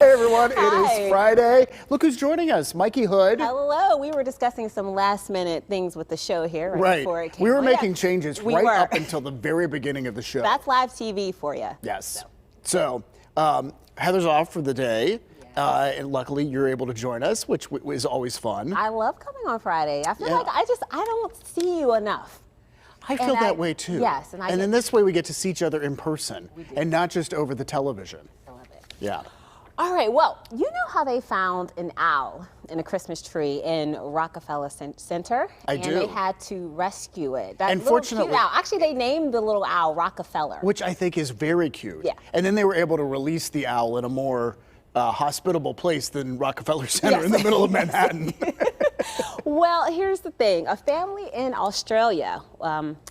Hey everyone, Hi. It is Friday. Look who's joining us, Mikey Hood. Hello. We were discussing some last minute things with the show here Right. before it came We were on. making changes We right were. up until the very beginning of the show. That's live TV for you. Yes. So, Heather's off for the day, and luckily you're able to join us, which is always fun. I love coming on Friday. I feel Yeah. like I don't see you enough. I feel and that I- way too. yes, and then this way we get to see each other in person We do. and not just over the television. I love it. Yeah. All right, well, you know how they found an owl in a Christmas tree in Rockefeller Center? I and do. they had to rescue it. That And little fortunately- cute owl. Actually, they named the little owl Rockefeller. Which I think is very cute. Yeah. And then they were able to release the owl in a more hospitable place than Rockefeller Center Yes. in the middle of Manhattan. Well, here's the thing. A family in Australia,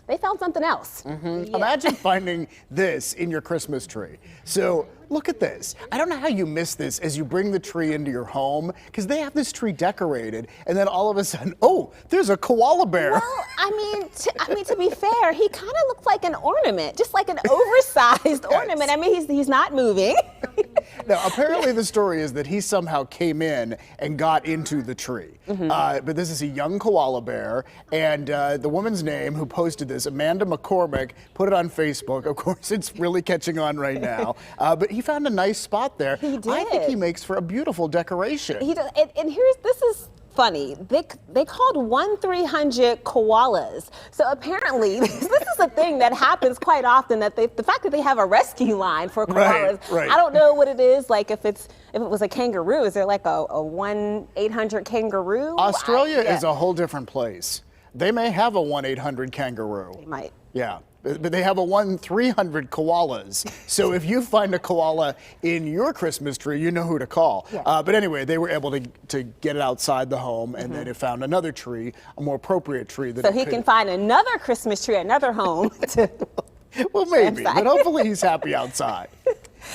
they found something else. Yeah. Imagine finding this in your Christmas tree. So look at this. I don't know how you miss this as you bring the tree into your home, because they have this tree decorated, and then all of a sudden, oh, there's a koala bear. Well, I mean, to be fair, he kind of looks like an ornament, just like an oversized ornament. I mean, he's not moving. Now, apparently the story is that he somehow came in and got into the tree. But this is a young koala bear, and the woman's name who posted this, Amanda McCormick, put it on Facebook. Of course, it's really catching on right now. But he found a nice spot there. He did. I think he makes for a beautiful decoration. He does, and this is funny. They called 1-300 koalas. So apparently, this is a thing that happens quite often. That the fact that they have a rescue line for koalas. Right. I don't know what it is. Like if it was a kangaroo, is there like a 1-800 kangaroo? Australia is a whole different place. They may have a 1-800 kangaroo. They might. Yeah, but they have a 1-300 koalas. So if you find a koala in your Christmas tree, you know who to call. Yeah. But anyway, they were able to get it outside the home, and then it found another tree, a more appropriate tree. That So it he could- can find another Christmas tree, another home. Well, maybe, inside. but hopefully he's happy outside.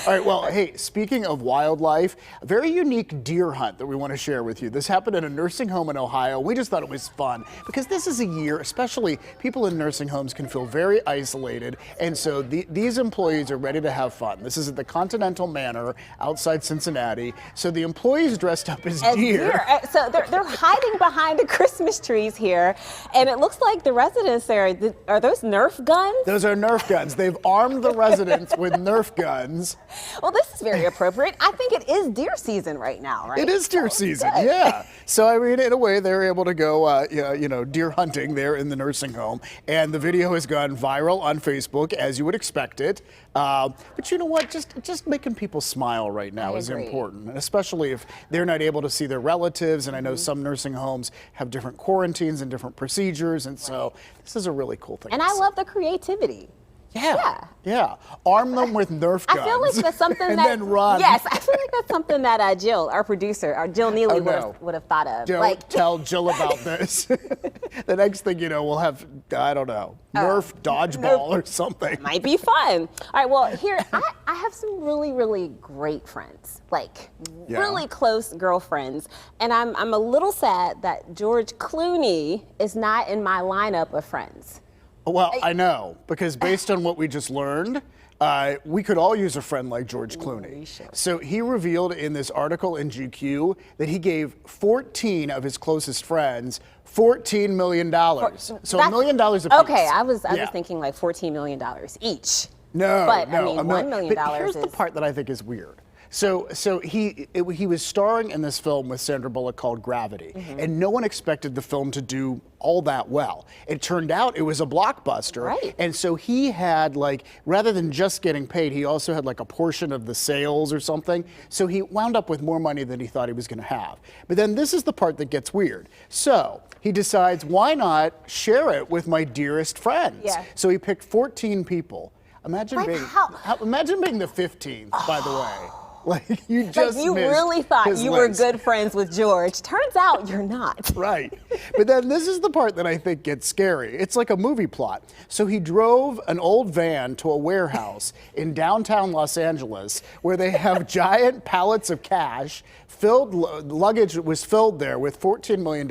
All right, well, hey, speaking of wildlife, a very unique deer hunt that we want to share with you. This happened in a nursing home in Ohio. We just thought it was fun because this is a year, especially people in nursing homes can feel very isolated. And so these employees are ready to have fun. This is at the Continental Manor outside Cincinnati. So the employees dressed up as deer. So they're hiding behind the Christmas trees here, and it looks like the residents there, are those Nerf guns? Those are Nerf guns. They've armed the residents with Nerf guns. Well, this is very appropriate. I think it is deer season right now, right? It is deer So season, good. yeah. So I mean, in a way, they're able to go, deer hunting there in the nursing home, and the video has gone viral on Facebook, as you would expect it. But you know what? Just making people smile right now I is agree. important, and especially if they're not able to see their relatives. And I know some nursing homes have different quarantines and different procedures, and so this is a really cool thing. And to I see. love the creativity. Yeah. Arm them with Nerf guns. I feel like that's something and that then run. Yes, I feel like that's something that Jill, our producer, or Jill Neely, no. would have thought of. Don't tell Jill about this. The next thing you know, we'll have, I don't know, Nerf dodgeball or something. Might be fun. All right, well, here, I have some really, really great friends, like Yeah. really close girlfriends. And I'm a little sad that George Clooney is not in my lineup of friends. Well, I know, because based on what we just learned, we could all use a friend like George Clooney. we should. So he revealed in this article in GQ that he gave 14 of his closest friends $14 million. So $1 million apiece. Okay, I was Yeah. thinking like $14 million each. No, But, no, I mean, $1 million But here's the is- part that I think is weird. So he was starring in this film with Sandra Bullock called Gravity, and no one expected the film to do all that well. It turned out it was a blockbuster, Right. and so he had, like, rather than just getting paid, he also had like a portion of the sales or something. So he wound up with more money than he thought he was going to have. But then this is the part that gets weird. So he decides, why not share it with my dearest friends? Yeah. So he picked 14 people. Imagine Like being how- imagine being the 15th, by the way. Like you just Like you missed really thought his you were list. good friends with George. Turns out you're not. Right. But then this is the part that I think gets scary. It's like a movie plot. So he drove an old van to a warehouse in downtown Los Angeles where they have giant pallets of cash, luggage was filled there with $14 million.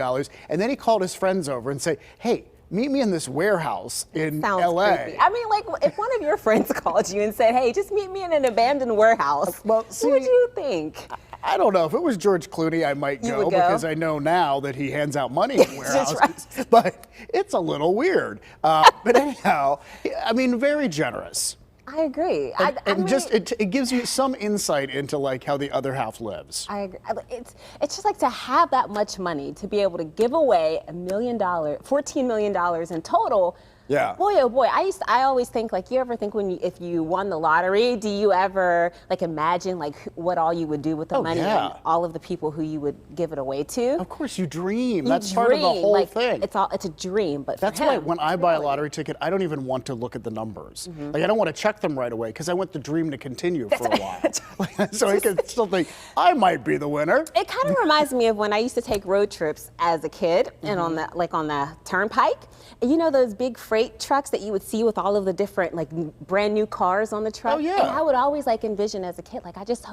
And then he called his friends over and said, hey, meet me in this warehouse in Sounds LA. creepy. I mean, like, if one of your friends called you and said, hey, just meet me in an abandoned warehouse, Well, what see, would you think? I don't know. If it was George Clooney, I might You go would go? because I know now that he hands out money in warehouses. right. But it's a little weird. But anyhow, I mean, very generous. I agree. And, I mean, just it gives you some insight into like how the other half lives. I agree. It's just like to have that much money to be able to give away $1 million, $14 million in total. Yeah. Boy, oh boy. I always think, like, you ever think if you won the lottery, do you ever like imagine like what all you would do with the money yeah. and all of the people who you would give it away to? Of course, you dream. You That's part of the dream, whole like, thing. It's a dream, but That's for why him, when I buy a really. lottery ticket, I don't even want to look at the numbers. Like I don't want to check them right away because I want the dream to continue for a while. So I can still think I might be the winner. It kind of reminds me of when I used to take road trips as a kid and on the turnpike. And you know those big freight trucks that you would see with all of the different like brand new cars on the truck? Oh, yeah. And I would always like envision as a kid, like I just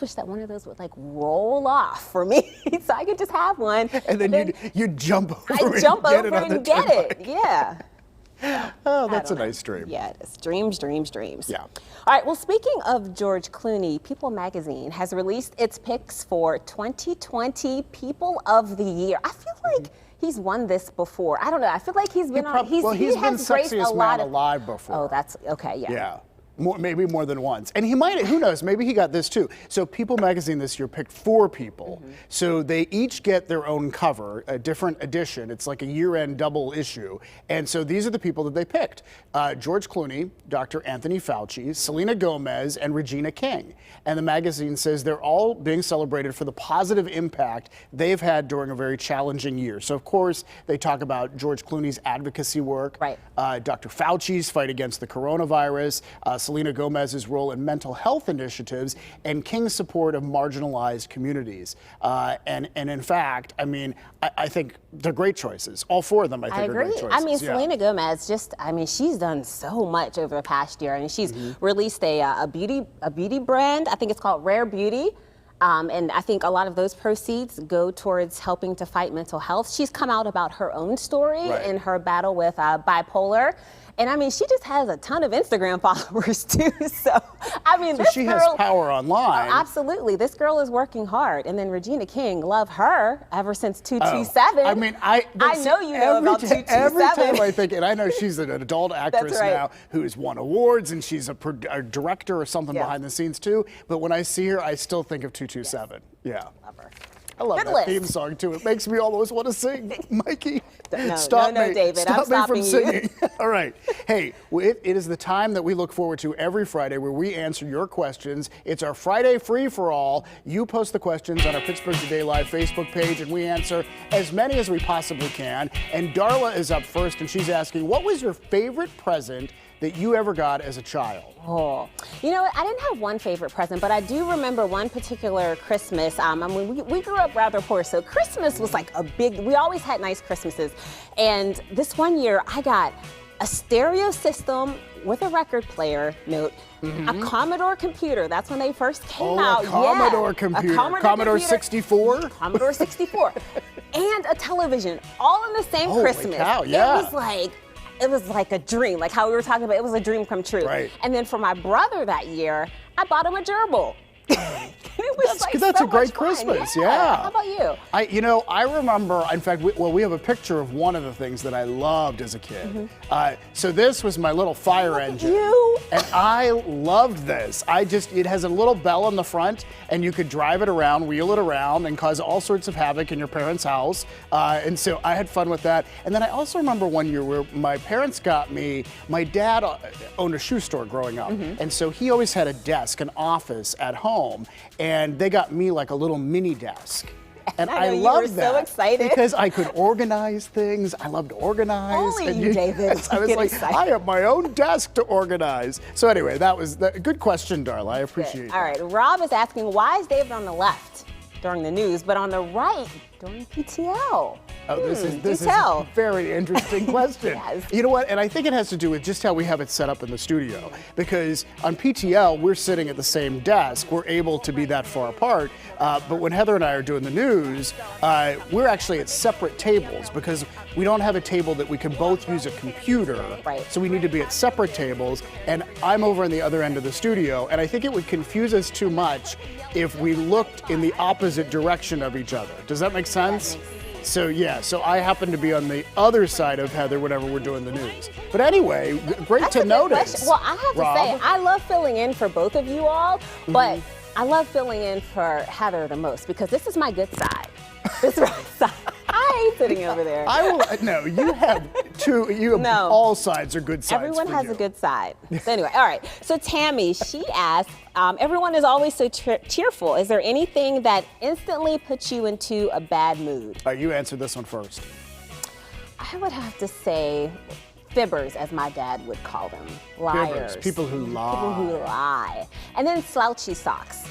wish that one of those would like roll off for me so I could just have one. And then you'd jump over I'd jump and get over it on the and get turnpike. it. Yeah. Oh, that's a don't know. nice dream. Yeah, it is. Dreams, dreams, dreams. Yeah. All right, well, speaking of George Clooney, People magazine has released its picks for 2020 People of the Year. I feel like he's won this before. I don't know. I feel like he's been on. He's been has graced a sexiest lot man of. alive before. Oh, that's okay. Yeah. Yeah. Maybe more than once. And he might, who knows, maybe he got this too. So People magazine this year picked 4 people. So they each get their own cover, a different edition. It's like a year-end double issue. And so these are the people that they picked. George Clooney, Dr. Anthony Fauci, Selena Gomez, and Regina King. And the magazine says they're all being celebrated for the positive impact they've had during a very challenging year. So of course, they talk about George Clooney's advocacy work, Right. Dr. Fauci's fight against the coronavirus, Selena Gomez's role in mental health initiatives, and King's support of marginalized communities. And in fact, I mean, I think they're great choices. All 4 of them, I think, I are agree. great choices. I mean, Yeah. Selena Gomez she's done so much over the past year. I mean, she's released a beauty brand. I think it's called Rare Beauty. And I think a lot of those proceeds go towards helping to fight mental health. She's come out about her own story Right. in her battle with bipolar. And I mean, she just has a ton of Instagram followers too. So, I mean, this she girl, has power online. Oh, absolutely. This girl is working hard. And then Regina King, love her ever since 227. I mean, I know you know about 227. Every time I think, and I know she's an adult actress right. now who's won awards, and she's a director or something Yeah. behind the scenes too. But when I see her, I still think of 227. Yeah. Love her. I love Good that list. theme song too. It makes me almost want to sing. Mikey, No, stop no, me. David, Stop I'm me stopping from you. singing. All right. Hey, it is the time that we look forward to every Friday where we answer your questions. It's our Friday free for all. You post the questions on our Pittsburgh Today Live Facebook page, and we answer as many as we possibly can. And Darla is up first, and she's asking, what was your favorite present that you ever got as a child? Oh, you know what? I didn't have one favorite present, but I do remember one particular Christmas. I mean, we grew up rather poor, so Christmas was like we always had nice Christmases. And this one year, I got a stereo system with a record player, a Commodore computer. That's when they first came out. A Commodore computer. A Commodore Commodore computer. 64? Commodore 64. And a television, all in the same Holy Christmas. cow, yeah. It was like a dream, like how we were talking about, it was a dream come true. Right. And then for my brother that year, I bought him a gerbil. It was That's so a great much fun. Christmas, yeah. How about you? I remember, in fact, we have a picture of one of the things that I loved as a kid. So this was my little fire engine. you. And I loved this. It has a little bell on the front, and you could drive it around, wheel it around, and cause all sorts of havoc in your parents' house. And so I had fun with that. And then I also remember one year where my parents got me, my dad owned a shoe store growing up. And so he always had a desk, an office at home. And they got me like a little mini desk. And I know, you loved were so that excited. because I could organize things. I loved to organize. Only and you, David, I was get like, excited. I have my own desk to organize. So anyway, that was a good question, Darla. I appreciate it. All right, Rob is asking, why is David on the left during the news, but on the right during PTL? Oh, this is tell. a very interesting question. Yes. You know what? And I think it has to do with just how we have it set up in the studio. Because on PTL, we're sitting at the same desk. We're able to be that far apart. But when Heather and I are doing the news, we're actually at separate tables because we don't have a table that we can both use a computer. Right. So we need to be at separate tables. And I'm over on the other end of the studio. And I think it would confuse us too much if we looked in the opposite direction of each other. Does that make sense? So yeah, so I happen to be on the other side of Heather whenever we're doing the news. But anyway, great That's to a good notice. question. Well, I have Rob. to say, I love filling in for both of you all, but I love filling in for Heather the most because this is my good side. This right side. I hate sitting over there. I will. No, you have two. You have No. all sides are good sides. Everyone for has you. a good side. So anyway, all right. So Tammy, she asked, everyone is always so cheerful. Is there anything that instantly puts you into a bad mood? All right, you answer this one first. I would have to say fibbers, as my dad would call them. Liars. Fibbers, people who lie. People who lie. And then slouchy socks.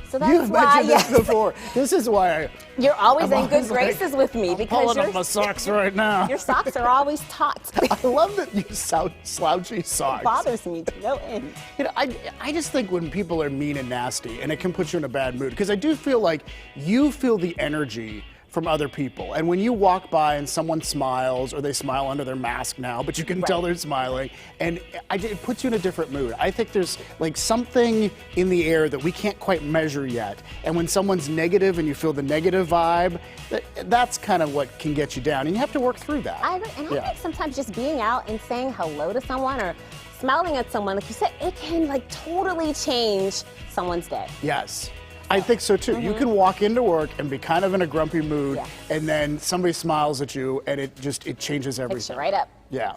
So that's You have why, mentioned yes, this before. This is why you're always I'm in good always like, graces with me I'm because pulling up my socks right now. your socks are always taut. I love that you slouchy socks. It bothers me to no end. You know, I just think when people are mean and nasty, and it can put you in a bad mood, because I do feel like you feel the energy from other people. And when you walk by and someone smiles, or they smile under their mask now, but you can tell they're smiling, and it puts you in a different mood. I think there's like something in the air that we can't quite measure yet. And when someone's negative and you feel the negative vibe, that's kind of what can get you down. And you have to work through that. I agree. And I think sometimes just being out and saying hello to someone or smiling at someone, like you said, it can like totally change someone's day. Yes. I think so too. You can walk into work and be kind of in a grumpy mood, and then somebody smiles at you, and it changes everything. Picture right up. Yeah.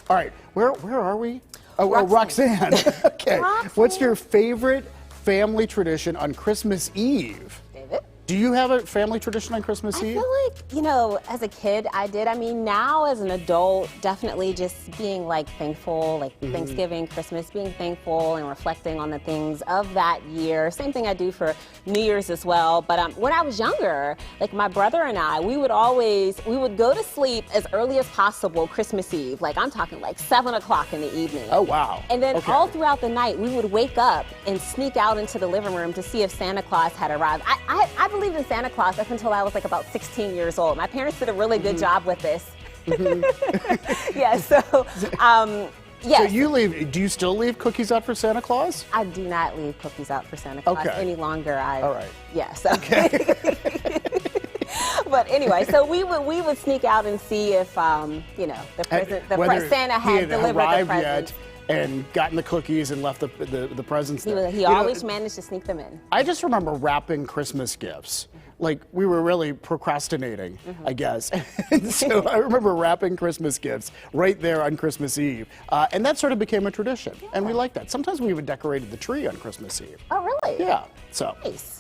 All right. Where are we? Oh, Roxanne. Roxanne. Okay. Roxanne. What's your favorite family tradition on Christmas Eve? David? Do you have a family tradition on Christmas I Eve? feel like, you know, as a kid, I did. I mean, now as an adult, definitely just being like thankful, like Thanksgiving, Christmas, being thankful and reflecting on the things of that year. Same thing I do for New Year's as well. But when I was younger, like my brother and I, we would go to sleep as early as possible Christmas Eve. Like I'm talking like 7 o'clock in the evening. Oh, wow. And then all throughout the night, we would wake up and sneak out into the living room to see if Santa Claus had arrived. I believed in Santa Claus up until I was like about 16 years old. My parents did a really good job with this. Yeah, so, yes. So do you still leave cookies out for Santa Claus? I do not leave cookies out for Santa Claus any longer. All right. Yeah, so. But anyway, so we would sneak out and see if, you know, Santa had delivered the presents. Yet and gotten the cookies and left the presents there. He always managed to sneak them in. I just remember wrapping Christmas gifts. Like we were really procrastinating, I guess. And so I remember wrapping Christmas gifts right there on Christmas Eve. And that sort of became a tradition. And we like that. Sometimes we even decorated the tree on Christmas Eve. Oh, really? Yeah. So. Nice.